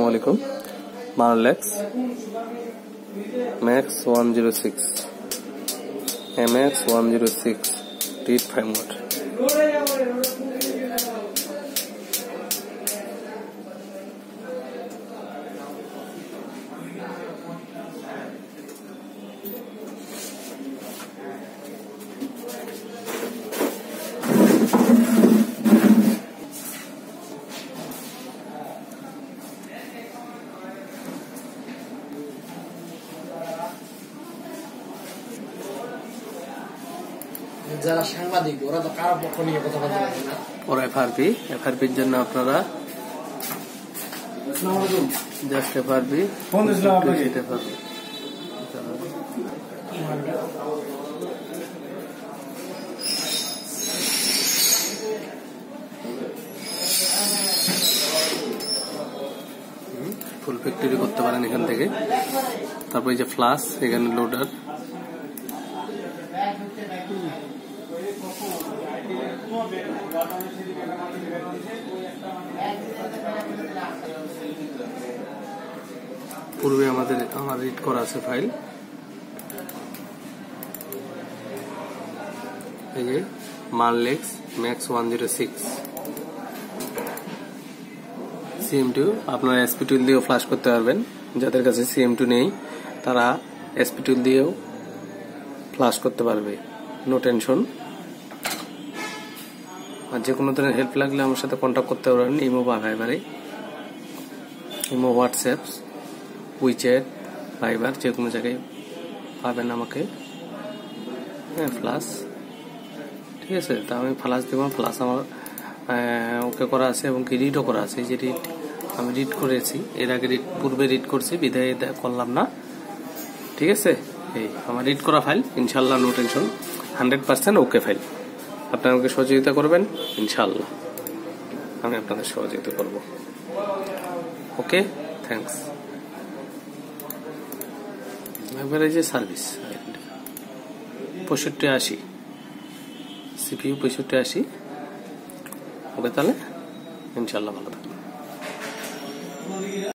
আসসালামু আলাইকুম। মারলেক্স max 106 MX 106 টিট 5 mode. যারা সাংবাদিক ওরা তো কারো পক্ষ নিয়ে কথা বলতে পারে না। ওর এফআরপির জন্য আপনারা জাস্ট এফআরপি ফোন দিছিলাম আপনাকে। ফুল ফ্যাক্টরি করতে পারেন এখান থেকে। তারপর এই যে ফ্লাশ, এখানে লোডার, পূর্বে আমার রিড করা আছে ফাইল। এই যে মারলেক্স ম্যাক্স 106 CM2 আপনারা SP টুল দিয়েও ফ্ল্যাশ করতে পারবেন। যাদের কাছে CM2 নেই তারা SP টুল দিয়েও ফ্ল্যাশ করতে পারবে, নো টেনশন। আর যে কোনো ধরনের হেল্প লাগলে আমার সাথে কন্ট্যাক্ট করতে পারেন। ইমো বা ভাইবারে, ইমো, হোয়াটসঅ্যাপ, উইচ্যাট, ভাইবার, যে কোনো জায়গায় পাবেন আমাকে। হ্যাঁ, ফ্লাশ ঠিক আছে। তা আমি ফ্লাশ দেবো। ফ্লাশ আমার ওকে করা আছে এবং কি রিডও করা আছে। যে রিড আমি রিড করেছি, এর আগে পূর্বে রিড করছি, বিদায় করলাম না। ঠিক আছে, এই আমার রিড করা ফাইল, ইনশাল্লাহ নো টেনশন, 100% ওকে ফাইল। আপনারা আমাকে সহযোগিতা করবেন, ইনশাল্লাহ আমি আপনাদের সহযোগিতা করব। ওকে, থ্যাংকস। এবারে যে সার্ভিস 6580 CPU 6580। ওকে, তাহলে ইনশাল্লাহ ভালো থাকবে।